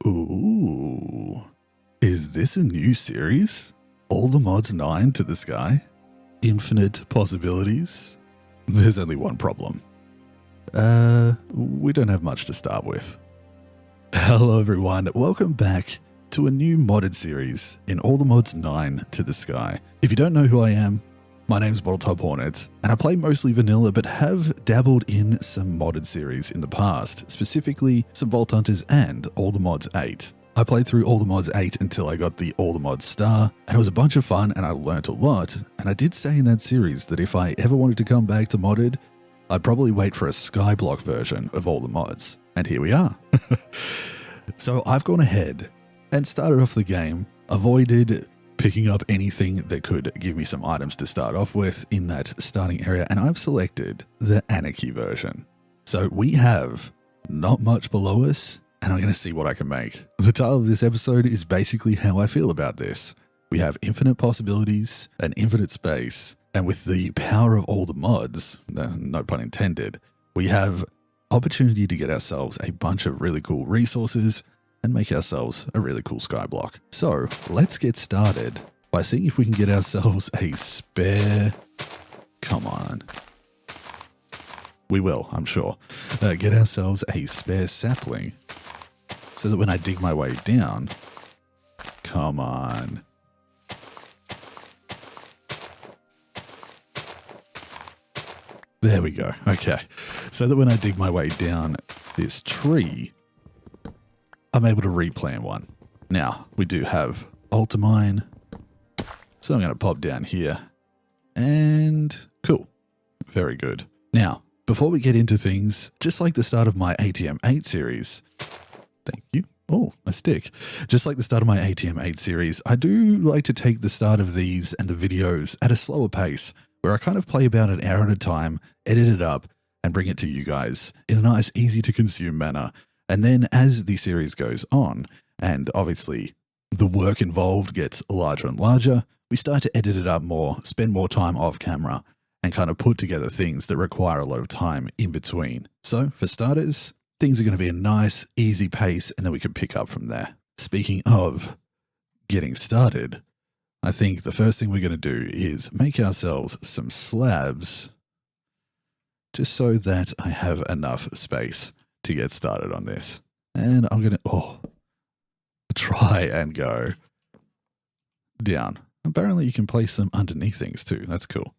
Ooh. Is this a new series? All the mods 9 to the sky? Infinite possibilities? There's only one problem. We don't have much to start with. Hello everyone, welcome back to a new modded series in All the Mods 9 to the Sky. If you don't know who I am, my name's Bottletophornet, and I play mostly vanilla but have dabbled in some modded series in the past, specifically some Vault Hunters and All the Mods 8. I played through All the Mods 8 until I got the All the Mods star, and it was a bunch of fun and I learnt a lot, and I did say in that series that if I ever wanted to come back to modded, I'd probably wait for a skyblock version of all the mods, and here we are. So I've gone ahead and started off the game, avoided picking up anything that could give me some items to start off with in that starting area, and I've selected the Anarchy version. So we have not much below us, and I'm going to see what I can make. The title of this episode is basically how I feel about this. We have infinite possibilities and infinite space, and with the power of all the mods, no pun intended, we have opportunity to get ourselves a bunch of really cool resources and make ourselves a really cool skyblock. So let's get started by seeing if we can get ourselves a spare, come on, we will, I'm sure, get ourselves a spare sapling so that when I dig my way down, come on, there we go. Okay, so that when I dig my way down this tree, I'm able to replant one. Now, we do have ultimine, so I'm going to pop down here, and cool, very good. Now, before we get into things, just like the start of my ATM8 series, thank you. Oh, a stick. Just like the start of my ATM8 series, I do like to take the start of these and the videos at a slower pace, where I kind of play about an hour at a time, edit it up, and bring it to you guys in a nice, easy to consume manner. And then as the series goes on, and obviously the work involved gets larger and larger, we start to edit it up more, spend more time off camera, and kind of put together things that require a lot of time in between. So for starters, things are going to be a nice, easy pace, and then we can pick up from there. Speaking of getting started, I think the first thing we're going to do is make ourselves some slabs, just so that I have enough space to get started on this. And I'm going to, try and go down. Apparently you can place them underneath things too. That's cool.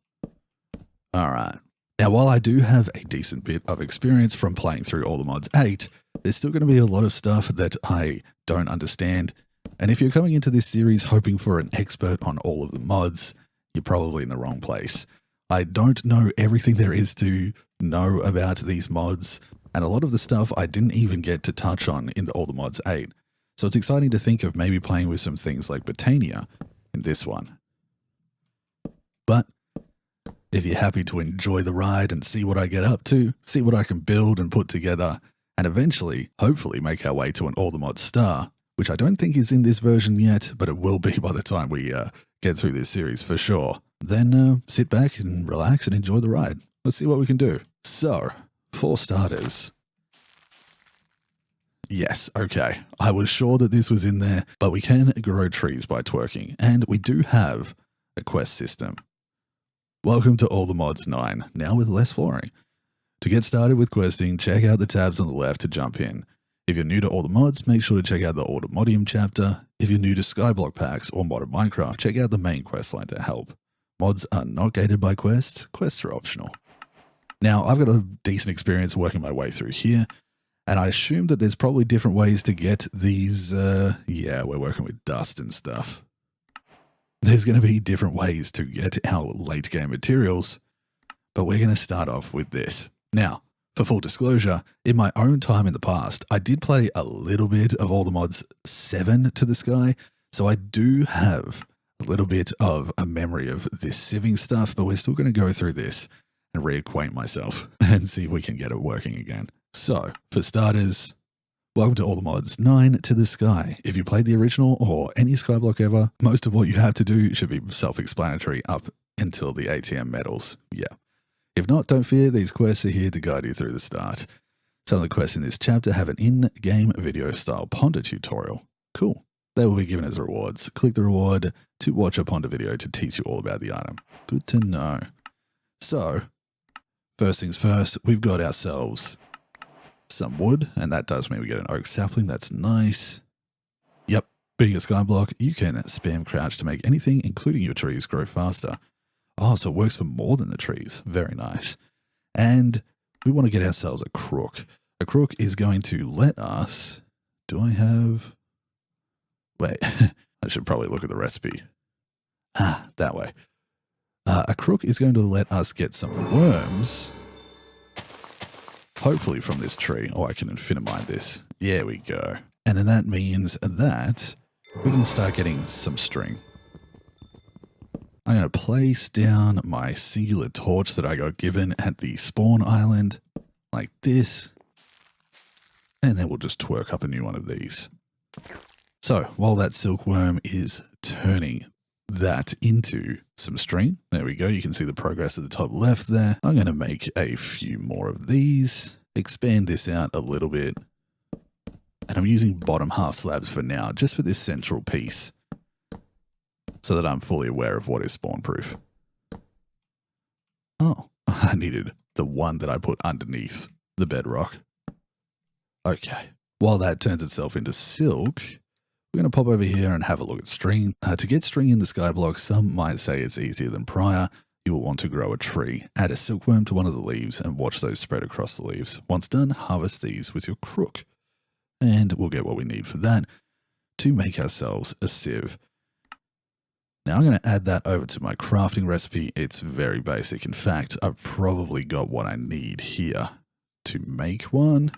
All right. Now, while I do have a decent bit of experience from playing through All the Mods 8, there's still going to be a lot of stuff that I don't understand. And if you're coming into this series hoping for an expert on all of the mods, you're probably in the wrong place. I don't know everything there is to know about these mods, and a lot of the stuff I didn't even get to touch on in the All the Mods 8. So it's exciting to think of maybe playing with some things like Botania in this one. But if you're happy to enjoy the ride and see what I get up to, see what I can build and put together, and eventually, hopefully make our way to an All the Mods star, which I don't think is in this version yet, but it will be by the time we get through this series for sure, then sit back and relax and enjoy the ride. Let's see what we can do. So, for starters, yes, okay, I was sure that this was in there, but we can grow trees by twerking, and we do have a quest system. Welcome to All the Mods 9, now with less flooring. To get started with questing, check out the tabs on the left to jump in. If you're new to all the mods, make sure to check out the Automodium chapter. If you're new to Skyblock packs or modded Minecraft, check out the main quest line to help. Mods are not gated by quests are optional. Now, I've got a decent experience working my way through here, and I assume that there's probably different ways to get these, yeah, we're working with dust and stuff. There's going to be different ways to get our late game materials, but we're going to start off with this. Now, for full disclosure, in my own time in the past, I did play a little bit of All the Mods 7 to the Sky, so I do have a little bit of a memory of this sieving stuff, but we're still going to go through this and reacquaint myself and see if we can get it working again. So, for starters, welcome to All the Mods 9 to the Sky. If you played the original or any skyblock ever, most of what you have to do should be self-explanatory up until the ATM medals. Yeah. If not, don't fear, these quests are here to guide you through the start. Some of the quests in this chapter have an in-game video style ponder tutorial. Cool. They will be given as rewards. Click the reward to watch a ponder video to teach you all about the item. Good to know. So, first things first, we've got ourselves some wood, and that does mean we get an oak sapling. That's nice. Yep, being a skyblock, you can spam crouch to make anything, including your trees, grow faster. Oh, so it works for more than the trees. Very nice. And we want to get ourselves a crook. A crook is going to let us... Do I have... Wait, I should probably look at the recipe. Ah, that way. A crook is going to let us get some worms, hopefully from this tree. Oh, I can infinimine this. There we go. And then that means that we can start getting some string. I'm going to place down my singular torch that I got given at the spawn island, like this. And then we'll just twerk up a new one of these. So while that silkworm is turning that into some string, there we go. You can see the progress at the top left there. I'm going to make a few more of these, expand this out a little bit. And I'm using bottom half slabs for now, just for this central piece, so that I'm fully aware of what is spawn proof. Oh, I needed the one that I put underneath the bedrock. Okay. While that turns itself into silk, we're going to pop over here and have a look at string. To get string in the skyblock, some might say it's easier than prior. You will want to grow a tree, add a silkworm to one of the leaves, and watch those spread across the leaves. Once done, harvest these with your crook. And we'll get what we need for that to make ourselves a sieve. Now I'm going to add that over to my crafting recipe. It's very basic. In fact, I've probably got what I need here to make one.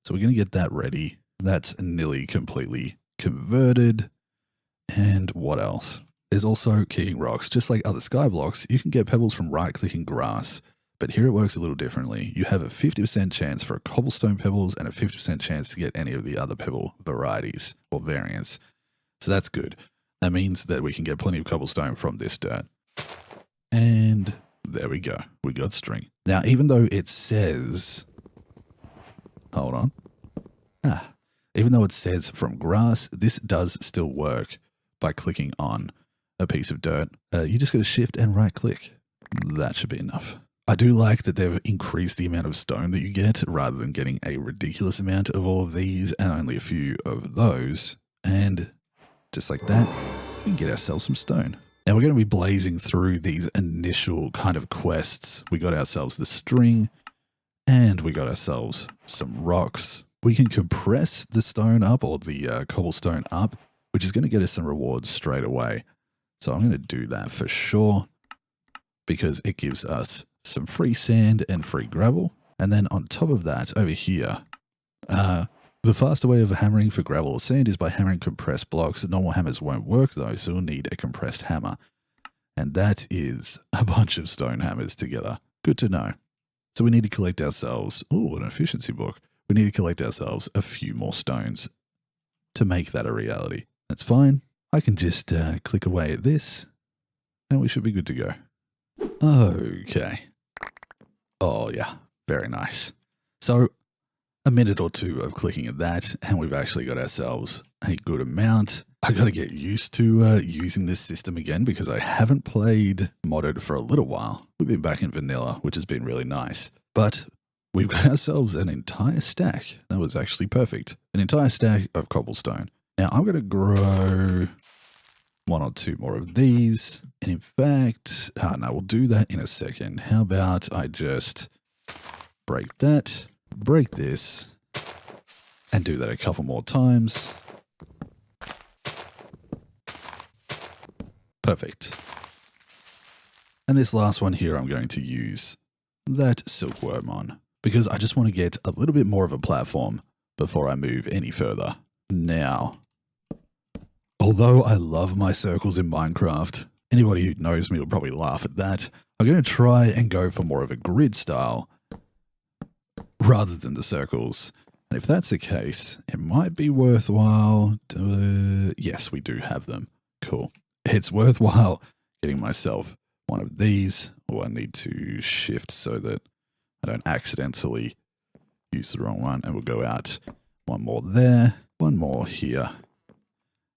So we're going to get that ready. That's nearly completely converted. And what else? There's also keying rocks. Just like other skyblocks, you can get pebbles from right-clicking grass. But here it works a little differently. You have a 50% chance for cobblestone pebbles and a 50% chance to get any of the other pebble varieties or variants. So that's good. That means that we can get plenty of cobblestone from this dirt. And there we go. We got string. Now, even though it says... Hold on. Even though it says from grass, this does still work by clicking on a piece of dirt. You just got to shift and right click. That should be enough. I do like that they've increased the amount of stone that you get rather than getting a ridiculous amount of all of these and only a few of those. And just like that, we can get ourselves some stone. Now we're going to be blazing through these initial kind of quests. We got ourselves the string and we got ourselves some rocks. We can compress the stone up or the cobblestone up, which is going to get us some rewards straight away. So I'm going to do that for sure because it gives us some free sand and free gravel. And then on top of that, over here, the faster way of hammering for gravel or sand is by hammering compressed blocks. Normal hammers won't work though, so we'll need a compressed hammer. And that is a bunch of stone hammers together. Good to know. So we need to collect ourselves, oh, an efficiency book. We need to collect ourselves a few more stones to make that a reality. That's fine. I can just click away at this and we should be good to go. Okay. Oh yeah, very nice. So a minute or two of clicking at that and we've actually got ourselves a good amount. I got to get used to using this system again because I haven't played modded for a little while. We've been back in vanilla, which has been really nice. But we've got ourselves an entire stack. That was actually perfect. An entire stack of cobblestone. Now I'm going to grow one or two more of these. And in fact, no, we'll do that in a second. How about I just break that, break this, and do that a couple more times. Perfect. And this last one here, I'm going to use that silkworm on because I just want to get a little bit more of a platform before I move any further. Now, although I love my circles in Minecraft, anybody who knows me will probably laugh at that. I'm going to try and go for more of a grid style rather than the circles. And if that's the case, it might be worthwhile. Yes, we do have them. Cool. It's worthwhile getting myself one of these. Oh, I need to shift so that I don't accidentally Use the wrong one, and we'll go out one more there, one more here,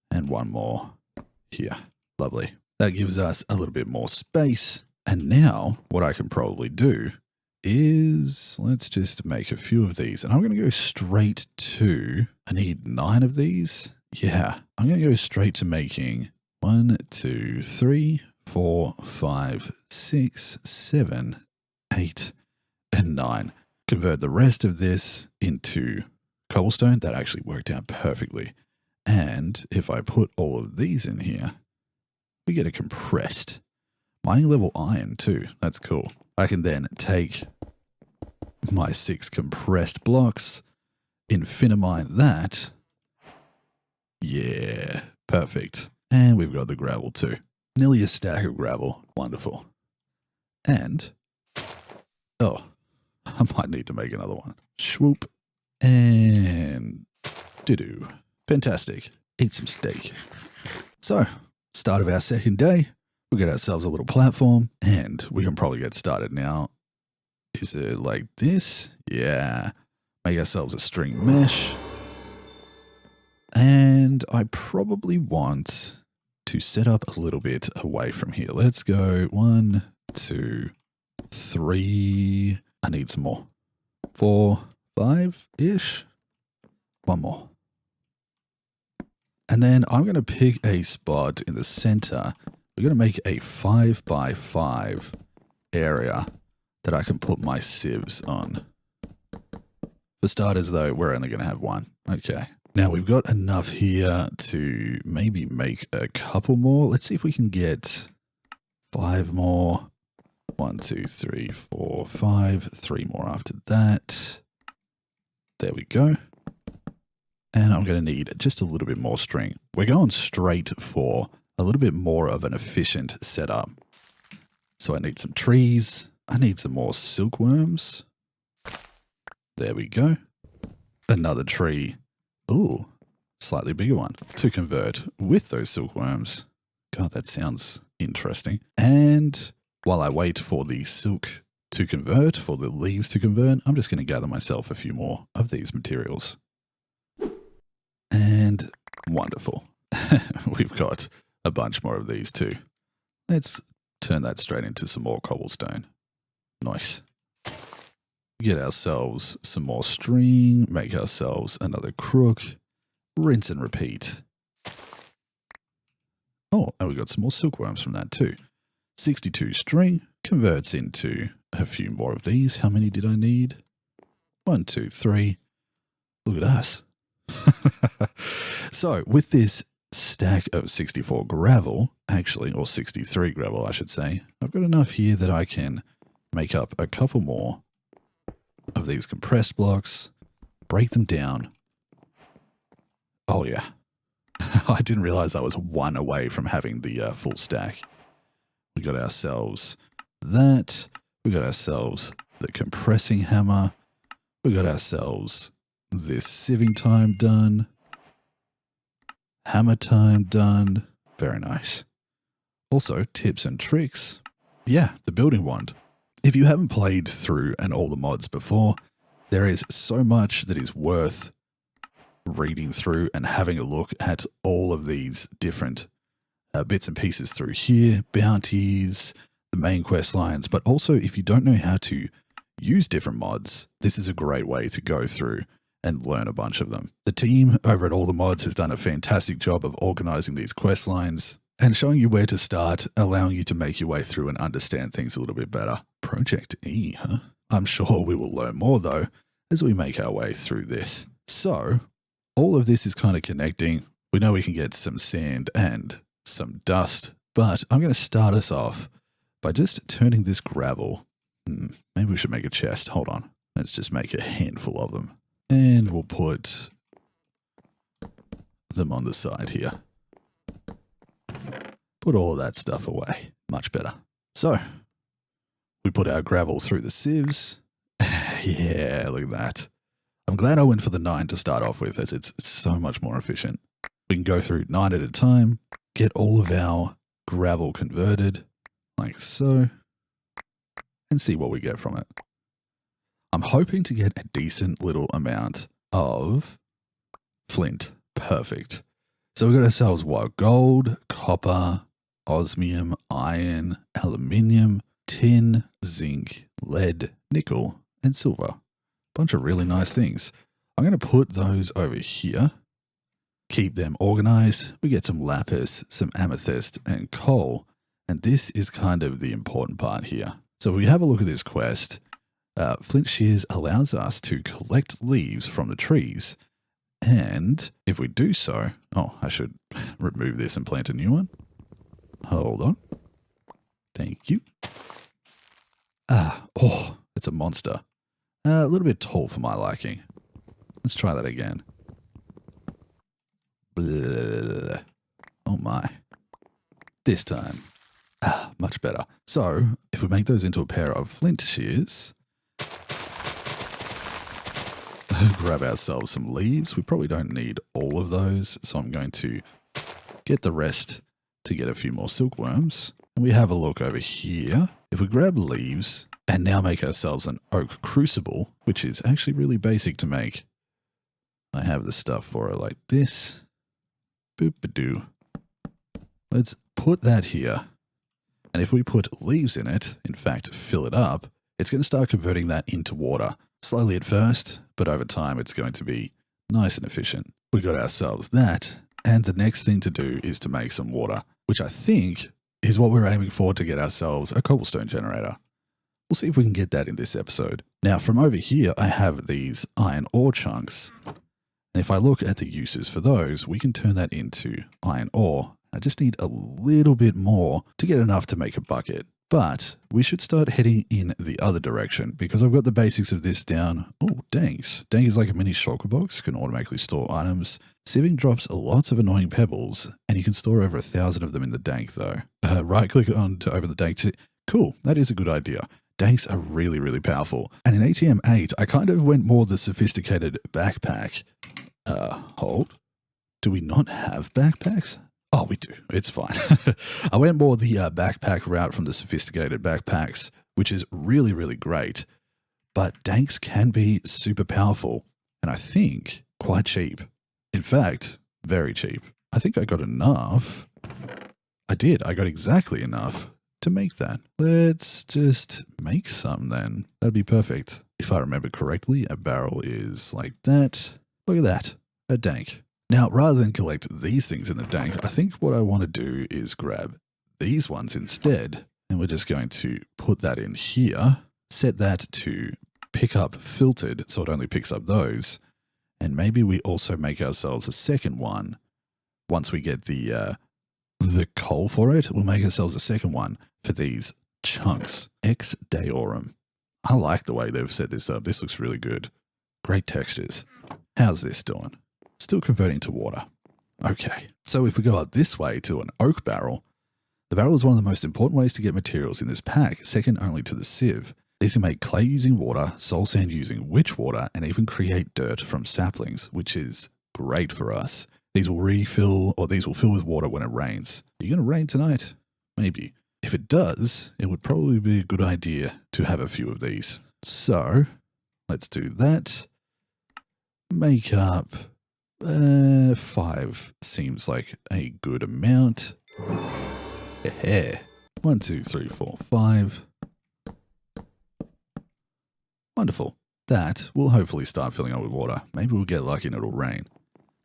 and one more here. Lovely. That gives us a little bit more space. And now what I can probably do is let's just make a few of these. And I'm going to go straight to, I need 9 of these. Yeah, I'm going to go straight to making 1, 2, 3, 4, 5, 6, 7, 8, and 9. Convert the rest of this into cobblestone. That actually worked out perfectly. And if I put all of these in here, we get a compressed mining level iron too. That's cool. I can then take my 6 compressed blocks, infinimine that. Yeah, perfect. And we've got the gravel too. Nearly a stack of gravel. Wonderful. And, oh, I might need to make another one. Swoop. And doo-doo. Fantastic. Eat some steak. So, start of our second day. We'll get ourselves a little platform and we can probably get started now. Is it like this? Yeah. Make ourselves a string mesh. And I probably want to set up a little bit away from here. Let's go 1, 2, 3. I need some more. 4, 5-ish. One more. And then I'm going to pick a spot in the center. We're going to make a 5x5 area that I can put my sieves on. For starters, though, we're only going to have one. Okay. Now we've got enough here to maybe make a couple more. Let's see if we can get 5 more. 1, 2, 3, 4, 5. 3 more after that. There we go. And I'm going to need just a little bit more string. We're going straight for a little bit more of an efficient setup. So I need some trees. I need some more silkworms. There we go. Another tree. Ooh, slightly bigger one to convert with those silkworms. God, that sounds interesting. And while I wait for the silk to convert, for the leaves to convert, I'm just going to gather myself a few more of these materials. And wonderful. We've got a bunch more of these too. Let's turn that straight into some more cobblestone. Nice. Get ourselves some more string, make ourselves another crook, rinse and repeat. Oh, and we got some more silkworms from that too. 62 string converts into a few more of these. How many did I need? 1, 2, 3. Look at us. So with this stack of 64 gravel, actually, or 63 gravel, I should say, I've got enough here that I can make up a couple more of these compressed blocks, break them down. Oh yeah. I didn't realize I was 1 away from having the full stack. We got ourselves that. We got ourselves the compressing hammer. We got ourselves this sieving time done. Hammer time done. Very nice. Also, tips and tricks. Yeah, the building wand. If you haven't played through and all the mods before, there is so much that is worth reading through and having a look at all of these different bits and pieces through here, bounties, the main quest lines, but also if you don't know how to use different mods, this is a great way to go through and learn a bunch of them. The team over at All the Mods has done a fantastic job of organizing these quest lines and showing you where to start, allowing you to make your way through and understand things a little bit better. Project E, huh? I'm sure we will learn more though as we make our way through this. So all of this is kind of connecting. We know we can get some sand and some dust, but I'm going to start us off by just turning this gravel. Maybe we should make a chest. Hold on. Let's just make a handful of them. And we'll put them on the side here. Put all of that stuff away. Much better. So we put our gravel through the sieves. Yeah, look at that. I'm glad I went for the 9 to start off with, as it's so much more efficient. We can go through 9 at a time, get all of our gravel converted like so, and see what we get from it. I'm hoping to get a decent little amount of flint. Perfect. So we've got ourselves what? Gold, copper, osmium, iron, aluminium, tin, zinc, lead, nickel, and silver. Bunch of really nice things. I'm going to put those over here. Keep them organized. We get some lapis, some amethyst, and coal. And this is kind of the important part here. So if we have a look at this quest, flint shears allows us to collect leaves from the trees. And if we do so, oh, I should remove this and plant a new one. Hold on. Thank you. Oh, it's a monster. A little bit tall for my liking. Let's try that again. Blah. Oh my. This time. Much better. So, if we make those into a pair of flint shears, grab ourselves some leaves. We probably don't need all of those, so I'm going to get the rest to get a few more silkworms. And we have a look over here. If we grab leaves and now make ourselves an oak crucible, which is actually really basic to make. I have the stuff for it like this. Boop-a-doo. Let's put that here. And if we put leaves in it, in fact, fill it up, it's going to start converting that into water. Slowly at first, but over time it's going to be nice and efficient. We got ourselves that, and the next thing to do is to make some water, which I think is what we're aiming for to get ourselves a cobblestone generator. We'll see if we can get that in this episode. Now from over here, I have these iron ore chunks. And if I look at the uses for those, we can turn that into iron ore. I just need a little bit more to get enough to make a bucket. But we should start heading in the other direction because I've got the basics of this down. Oh, Danks. Dank is like a mini shulker box, can automatically store items. Sieving drops lots of annoying pebbles, and you can store over 1,000 of them in the dank though. Right click on to open the dank. Cool, that is a good idea. Danks are really, really powerful. And in ATM8, I kind of went more the sophisticated backpack. Hold. Do we not have backpacks? Oh, we do. It's fine. I went more the backpack route from the sophisticated backpacks, which is really, really great. But danks can be super powerful, and I think quite cheap. In fact, very cheap. I think I got enough. I did. I got exactly enough to make that. Let's just make some then. That'd be perfect. If I remember correctly, a barrel is like that. Look at that. A dank. Now, rather than collect these things in the dank, I think what I want to do is grab these ones instead. And we're just going to put that in here, set that to pick up filtered so it only picks up those. And maybe we also make ourselves a second one. Once we get the coal for it, we'll make ourselves a second one for these chunks. Ex Deorum. I like the way they've set this up. This looks really good. Great textures. How's this doing? Still converting to water. Okay, so if we go up this way to an oak barrel, the barrel is one of the most important ways to get materials in this pack, second only to the sieve. These can make clay using water, soul sand using witch water, and even create dirt from saplings, which is great for us. These will refill, or these will fill with water when it rains. Are you going to rain tonight? Maybe. If it does, it would probably be a good idea to have a few of these. So, let's do that. Make up 5 seems like a good amount. Yeah. 1, 2, 3, 4, 5. Wonderful. That will hopefully start filling up with water. Maybe we'll get lucky and it'll rain.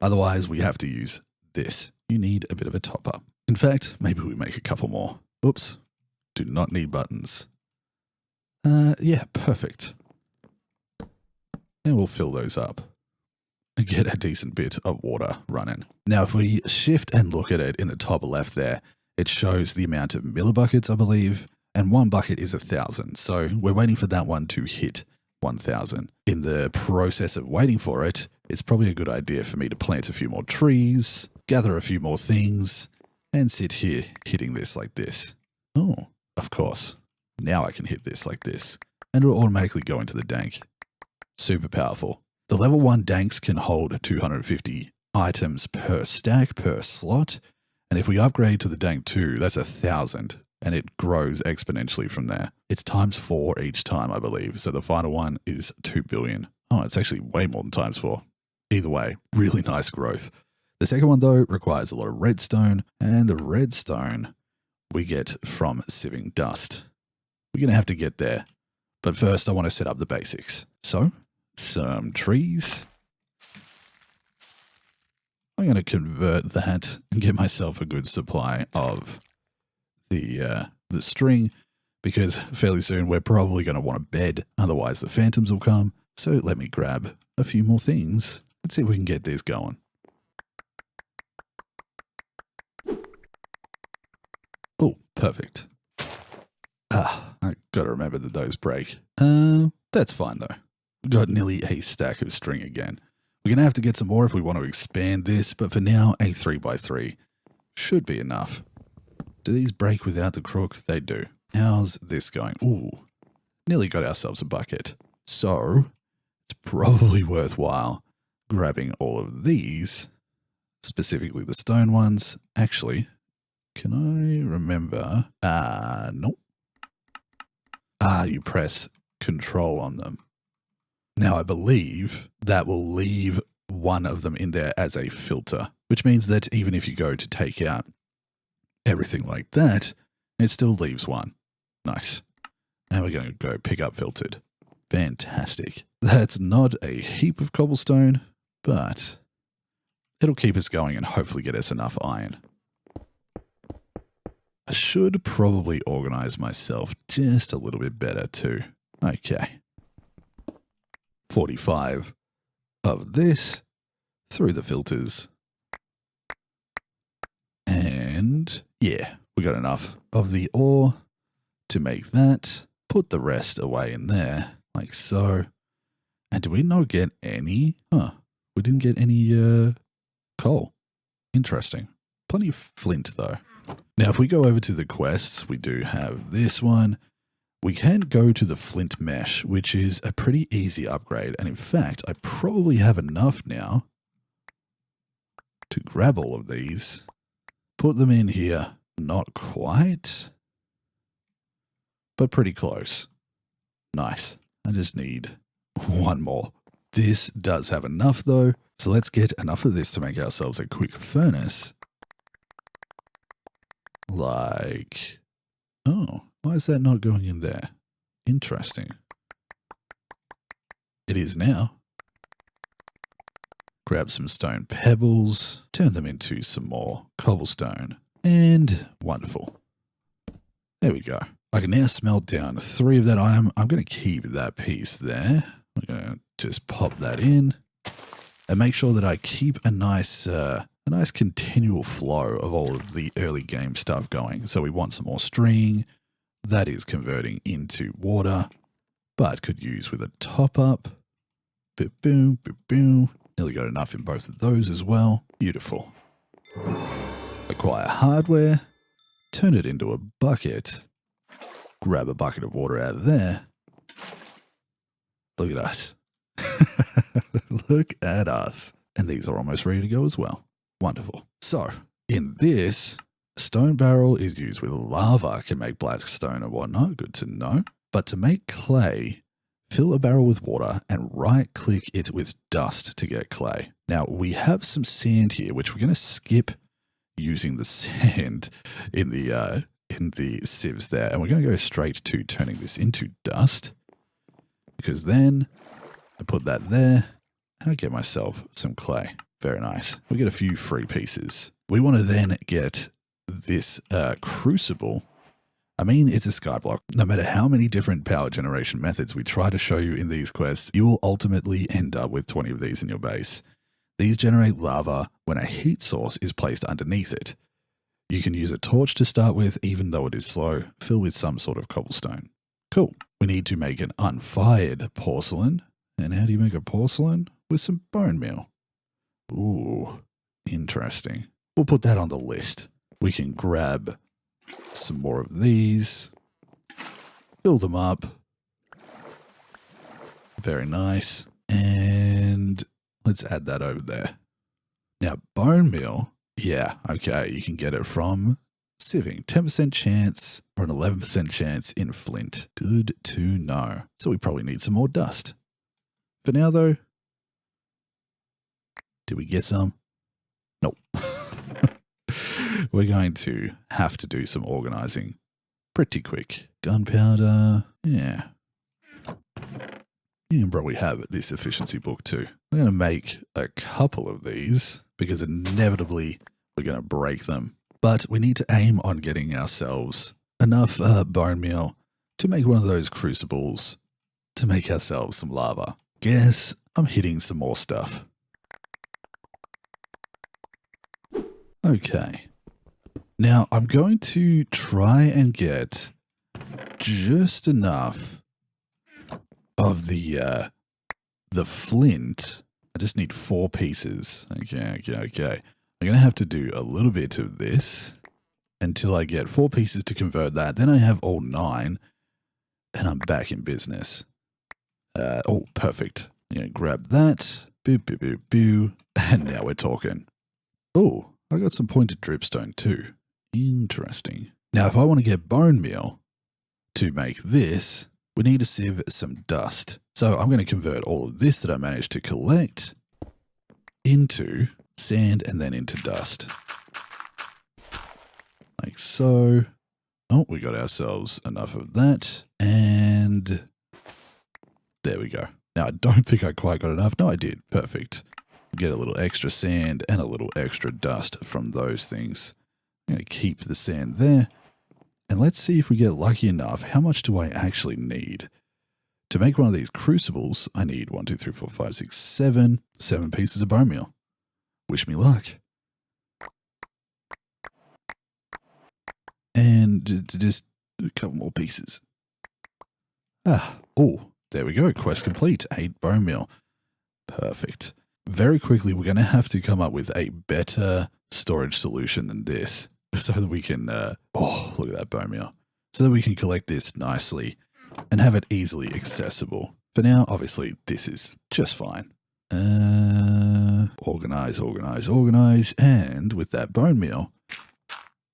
Otherwise, we have to use this. You need a bit of a top up. In fact, maybe we make a couple more. Oops. Do not need buttons. Yeah, perfect. And we'll fill those up. And get a decent bit of water running. Now, if we shift and look at it in the top left there, it shows the amount of millibuckets, I believe, and 1 bucket is 1,000. So we're waiting for that one to hit 1,000. In the process of waiting for it, it's probably a good idea for me to plant a few more trees, gather a few more things, and sit here hitting this like this. Oh, of course. Now I can hit this like this, and it'll automatically go into the dank. Super powerful. The level 1 danks can hold 250 items per stack per slot, and if we upgrade to the dank 2, that's 1,000. and it grows exponentially from there. It's ×4 each time, I believe. So the final one is 2 billion. Oh, it's actually way more than ×4. Either way, really nice growth. The second one, though, requires a lot of redstone, and the redstone we get from sieving dust. We're going to have to get there. But first, I want to set up the basics. So, some trees. I'm going to convert that and get myself a good supply of the string, because fairly soon we're probably going to want a bed. Otherwise, the phantoms will come. So let me grab a few more things. Let's see if we can get this going. Oh, perfect. I got to remember that those break. That's fine though. We've got nearly a stack of string again. We're going to have to get some more if we want to expand this, but for now, a 3x3 should be enough. Do these break without the crook? They do. How's this going? Ooh, nearly got ourselves a bucket. So, it's probably worthwhile grabbing all of these, specifically the stone ones. Actually, can I remember? Nope. You press Control on them. Now, I believe that will leave one of them in there as a filter, which means that even if you go to take out everything like that, it still leaves one. Nice. Now we're going to go pick up filtered. Fantastic. That's not a heap of cobblestone, but it'll keep us going and hopefully get us enough iron. I should probably organize myself just a little bit better too. Okay. 45 of this through the filters. And yeah, we got enough of the ore to make that. Put the rest away in there, like so. And do we not get any? We didn't get any coal. Interesting. Plenty of flint though. Now, if we go over to the quests, we do have this one. We can go to the flint mesh, which is a pretty easy upgrade. And in fact, I probably have enough now to grab all of these, put them in here. Not quite, but pretty close. Nice. I just need one more. This does have enough though. So let's get enough of this to make ourselves a quick furnace. Like, oh, why is that not going in there? Interesting. It is now. Grab some stone pebbles, turn them into some more cobblestone, and wonderful. There we go. I can now smelt down 3 of that iron. I'm going to keep that piece there. I'm going to just pop that in and make sure that I keep a nice continual flow of all of the early game stuff going. So we want some more string. That is converting into water, but could use with a top up. Boom, boom, boom. Nearly got enough in both of those as well. Beautiful. Acquire hardware. Turn it into a bucket. Grab a bucket of water out of there. Look at us. Look at us. And these are almost ready to go as well. Wonderful. So, in this, a stone barrel is used with lava, can make black stone and whatnot. Good to know. But to make clay, fill a barrel with water and right-click it with dust to get clay. Now, we have some sand here, which we're going to skip using the sand in the sieves there. And we're going to go straight to turning this into dust, because then I put that there and I get myself some clay. Very nice. We get a few free pieces. We want to then get this crucible. I mean, it's a skyblock. No matter how many different power generation methods we try to show you in these quests, you will ultimately end up with 20 of these in your base. These generate lava when a heat source is placed underneath it. You can use a torch to start with, even though it is slow. Fill with some sort of cobblestone. Cool. We need to make an unfired porcelain. And how do you make a porcelain? With some bone meal. Ooh, interesting. We'll put that on the list. We can grab some more of these. Fill them up. Very nice. And let's add that over there. Now, bone meal. Yeah, okay. You can get it from Sieving, 10% chance or an 11% chance in flint. Good to know. So we probably need some more dust. For now though, did we get some? Nope. We're going to have to do some organizing pretty quick. Gunpowder, yeah. You can probably have this efficiency book too. I'm going to make a couple of these because inevitably we're going to break them. But we need to aim on getting ourselves enough bone meal to make one of those crucibles to make ourselves some lava. Guess I'm hitting some more stuff. Okay. Now I'm going to try and get just enough of the flint. I just need 4 pieces. Okay. I'm going to have to do a little bit of this until I get 4 pieces to convert that. Then I have all 9 and I'm back in business. Oh, perfect. I'm going to grab that. Boo, boo, boo, boo. And now we're talking. Oh, I got some pointed dripstone too. Interesting. Now, if I want to get bone meal to make this, we need to sieve some dust. So I'm going to convert all of this that I managed to collect into sand and then into dust. Like so. Oh, we got ourselves enough of that. And there we go. Now, I don't think I quite got enough. No, I did. Perfect. Get a little extra sand and a little extra dust from those things. I'm going to keep the sand there. And let's see if we get lucky enough. How much do I actually need? To make one of these crucibles, I need 1, 2, 3, 4, 5, 6, 7 pieces of bone meal. Wish me luck. And just a couple more pieces. Oh, there we go. Quest complete. 8 bone meal. Perfect. Very quickly, we're going to have to come up with a better storage solution than this so that we can, oh, look at that bone meal. So that we can collect this nicely and have it easily accessible. For now, obviously, this is just fine. Organize. And with that bone meal,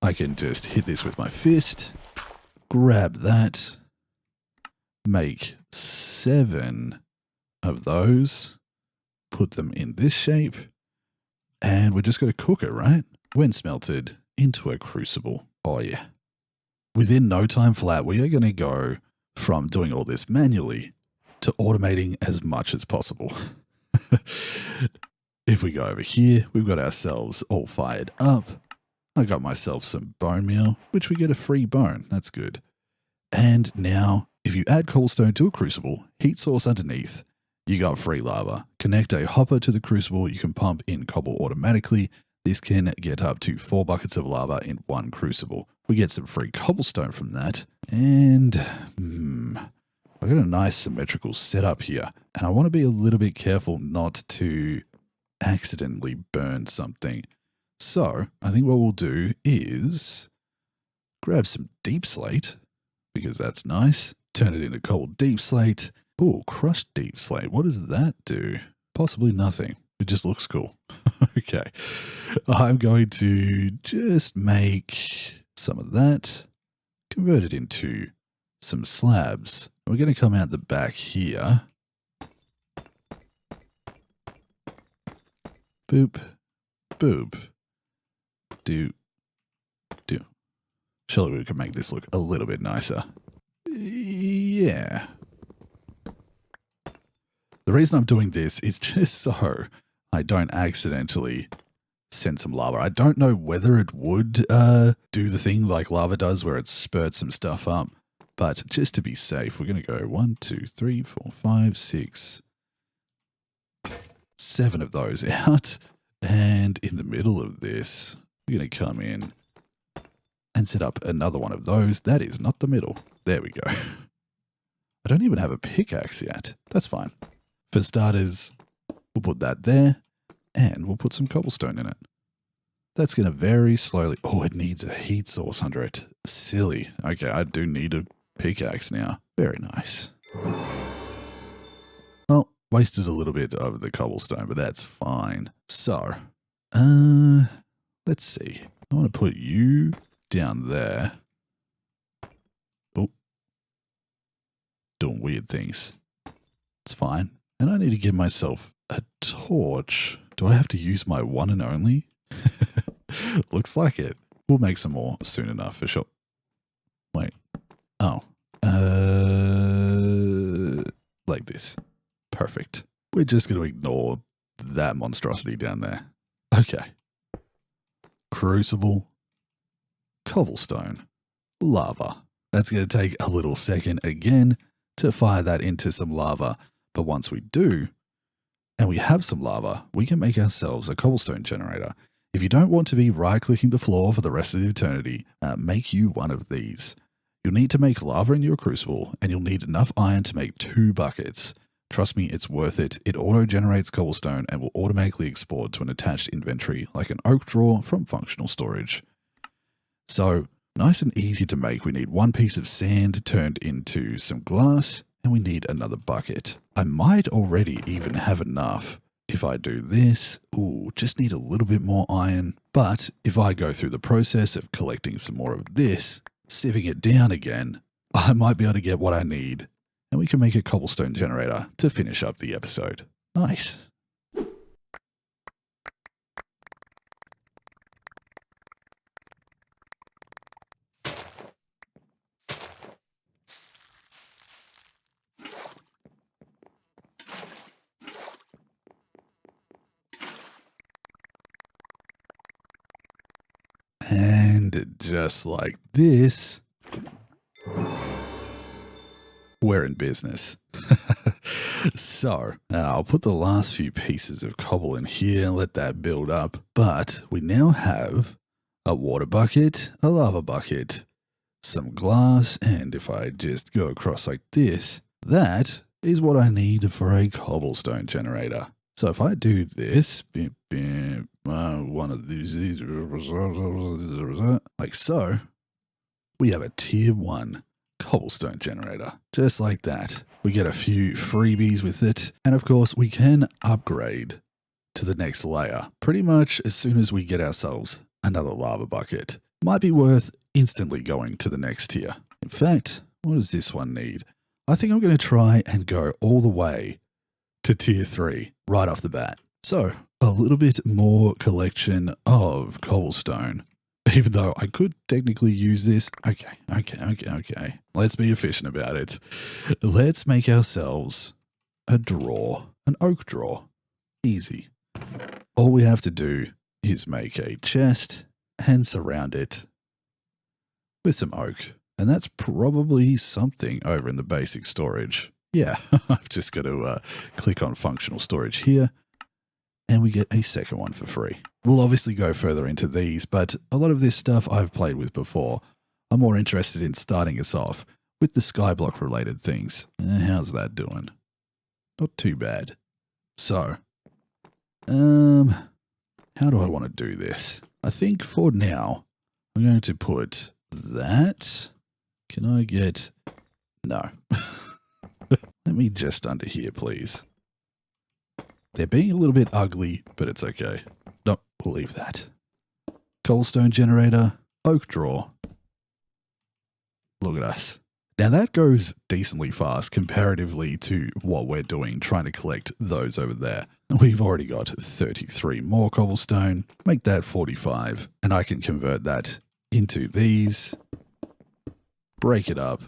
I can just hit this with my fist, grab that, make 7 of those, put them in this shape, and we're just going to cook it, right? When smelted, into a crucible. Oh yeah. Within no time flat, we are going to go from doing all this manually to automating as much as possible. If we go over here, we've got ourselves all fired up. I got myself some bone meal, which we get a free bone. That's good. And now, if you add cobblestone to a crucible, heat source underneath, you got free lava. Connect a hopper to the crucible, you can pump in cobble automatically. This can get up to 4 buckets of lava in 1 crucible. We get some free cobblestone from that. And I've got a nice symmetrical setup here. And I want to be a little bit careful not to accidentally burn something. So I think what we'll do is grab some deep slate, because that's nice. Turn it into cold deep slate. Oh, crushed deep slate. What does that do? Possibly nothing. It just looks cool. Okay. I'm going to just make some of that, convert it into some slabs. We're going to come out the back here. Boop, boop, do. Surely we can make this look a little bit nicer. Yeah. The reason I'm doing this is just so I don't accidentally send some lava. I don't know whether it would do the thing like lava does where it spurts some stuff up, but just to be safe, we're going to go 1, 2, 3, 4, 5, 6, 7 of those out. And in the middle of this, we're going to come in and set up another one of those. That is not the middle. There we go. I don't even have a pickaxe yet. That's fine. For starters, we'll put that there and we'll put some cobblestone in it. That's going to very slowly. Oh, it needs a heat source under it. Silly. Okay, I do need a pickaxe now. Very nice. Well, wasted a little bit of the cobblestone, but that's fine. So, let's see. I want to put you down there. Oh, doing weird things. It's fine. And I need to give myself a torch. Do I have to use my one and only? Looks like it. We'll make some more soon enough for sure. Wait. Oh. Like this. Perfect. We're just going to ignore that monstrosity down there. Okay. Crucible. Cobblestone. Lava. That's going to take a little second again to fire that into some lava. But once we do, and we have some lava, we can make ourselves a cobblestone generator. If you don't want to be right-clicking the floor for the rest of eternity, make you one of these. You'll need to make lava in your crucible, and you'll need enough iron to make 2 buckets. Trust me, it's worth it. It auto-generates cobblestone and will automatically export to an attached inventory like an oak drawer from functional storage. So, nice and easy to make. We need 1 piece of sand turned into some glass, and we need another bucket. I might already even have enough. If I do this, just need a little bit more iron. But if I go through the process of collecting some more of this, sieving it down again, I might be able to get what I need. And we can make a cobblestone generator to finish up the episode. Nice. And just like this, we're in business. So I'll put the last few pieces of cobble in here and let that build up. But we now have a water bucket, a lava bucket, some glass, and if I just go across like this, that is what I need for a cobblestone generator. So if I do this, one of these, like so, we have a tier 1 cobblestone generator, just like that. We get a few freebies with it, and of course we can upgrade to the next layer pretty much as soon as we get ourselves another lava bucket. Might be worth instantly going to the next tier. In fact, what does this one need? I think I'm going to try and go all the way to tier 3 right off the bat. So a little bit more collection of cobblestone. Even though I could technically use this. Okay. Let's be efficient about it. Let's make ourselves a drawer, an oak drawer. Easy. All we have to do is make a chest and surround it with some oak. And that's probably something over in the basic storage. Yeah, I've just got to click on functional storage here. And we get a second one for free. We'll obviously go further into these, but a lot of this stuff I've played with before. I'm more interested in starting us off with the skyblock related things. How's that doing? Not too bad. So, how do I want to do this? I think for now, I'm going to put that. Can I get... No. Let me just under here, please. They're being a little bit ugly, but it's okay. No, we'll leave that. Cobblestone generator, oak drawer. Look at us. Now that goes decently fast comparatively to what we're doing, trying to collect those over there. We've already got 33 more cobblestone. Make that 45, and I can convert that into these, break it up,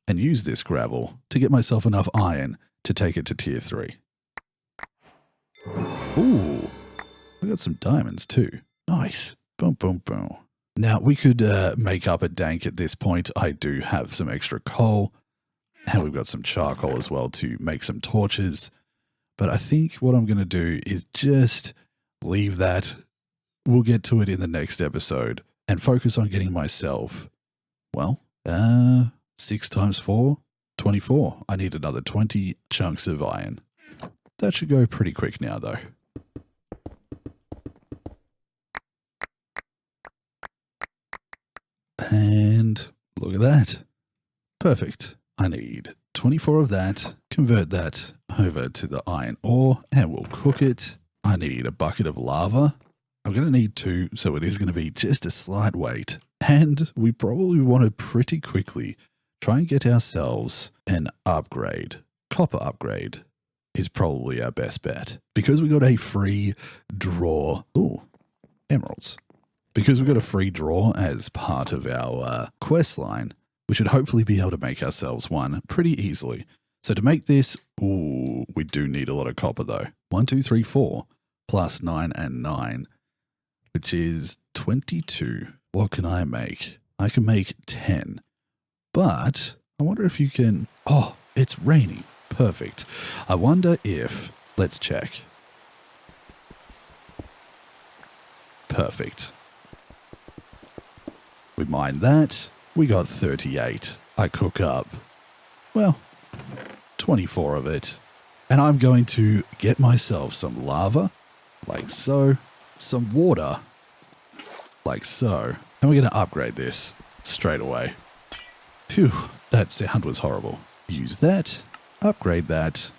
and use this gravel to get myself enough iron to take it to tier 3. Ooh, I got some diamonds too. Nice. Boom, boom, boom. Now, we could make up a dank at this point. I do have some extra coal, and we've got some charcoal as well to make some torches. But I think what I'm going to do is just leave that. We'll get to it in the next episode and focus on getting myself, well, 6 times 4, 24. I need another 20 chunks of iron. That should go pretty quick now, though. And look at that. Perfect. I need 24 of that. Convert that over to the iron ore, and we'll cook it. I need a bucket of lava. I'm going to need 2, so it is going to be just a slight wait. And we probably want to pretty quickly try and get ourselves an upgrade. Copper upgrade is probably our best bet. Because we got a free draw. Ooh, emeralds. Because we got a free draw as part of our quest line, we should hopefully be able to make ourselves one pretty easily. So to make this, ooh, we do need a lot of copper though. 1, 2, 3, 4, plus 9 and 9, which is 22. What can I make? I can make 10. But I wonder if you can... Oh, it's raining. Perfect. I wonder if... Let's check. Perfect. We mine that. We got 38. I cook up, well, 24 of it. And I'm going to get myself some lava, like so. Some water, like so. And we're going to upgrade this straight away. Phew, that sound was horrible. Use that. Upgrade that.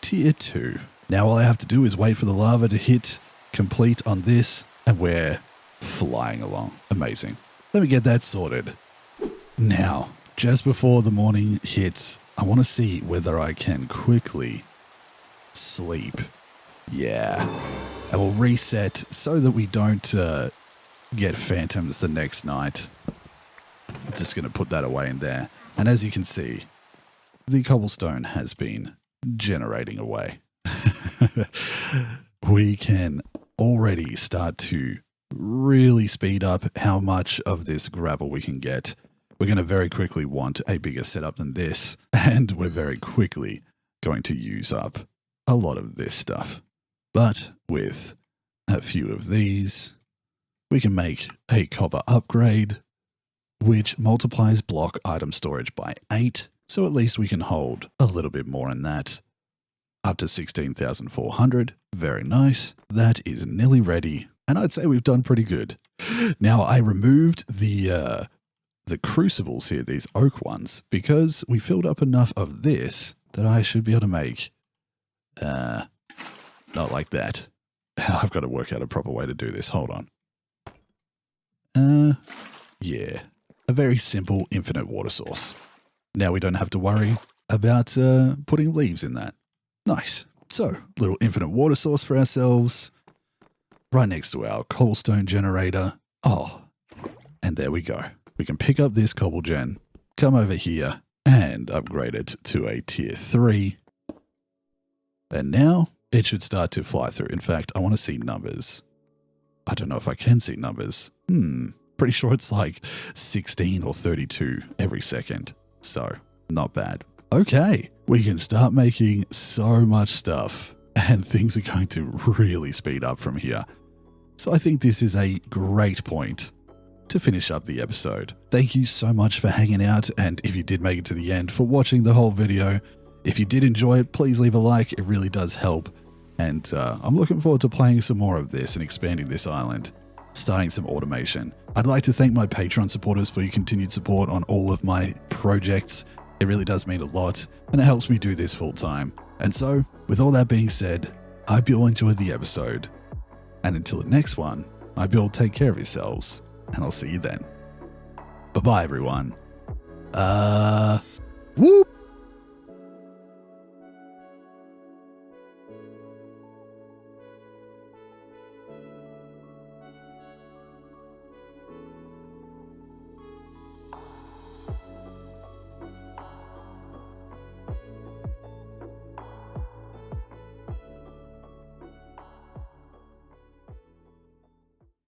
Tier 2. Now all I have to do is wait for the lava to hit complete on this, and we're flying along. Amazing. Let me get that sorted. Now, just before the morning hits, I want to see whether I can quickly sleep. Yeah. And we'll reset so that we don't get phantoms the next night. I'm just going to put that away in there. And as you can see, the cobblestone has been generating away. We can already start to really speed up how much of this gravel we can get. We're going to very quickly want a bigger setup than this, and we're very quickly going to use up a lot of this stuff. But with a few of these, we can make a copper upgrade, which multiplies block item storage by 8, so at least we can hold a little bit more in that. Up to 16,400. Very nice. That is nearly ready. And I'd say we've done pretty good. Now, I removed the crucibles here, these oak ones, because we filled up enough of this that I should be able to make, not like that. I've got to work out a proper way to do this. Hold on. Yeah, a very simple infinite water source. Now we don't have to worry about putting leaves in that. Nice. So, little infinite water source for ourselves, right next to our cobblestone generator. Oh, and there we go. We can pick up this cobble gen, come over here, and upgrade it to a tier 3. And now it should start to fly through. In fact, I want to see numbers. I don't know if I can see numbers. Pretty sure it's like 16 or 32 every second. So, not bad. Okay, we can start making so much stuff, and things are going to really speed up from here. So I think this is a great point to finish up the episode. Thank you so much for hanging out, and if you did make it to the end, for watching the whole video. If you did enjoy it, please leave a like. It really does help. And I'm looking forward to playing some more of this and expanding this island, starting some automation. I'd like to thank my Patreon supporters for your continued support on all of my projects. It really does mean a lot, and it helps me do this full time. And so, with all that being said, I hope you all enjoyed the episode. And until the next one, I hope you all take care of yourselves, and I'll see you then. Bye-bye, everyone. Whoop!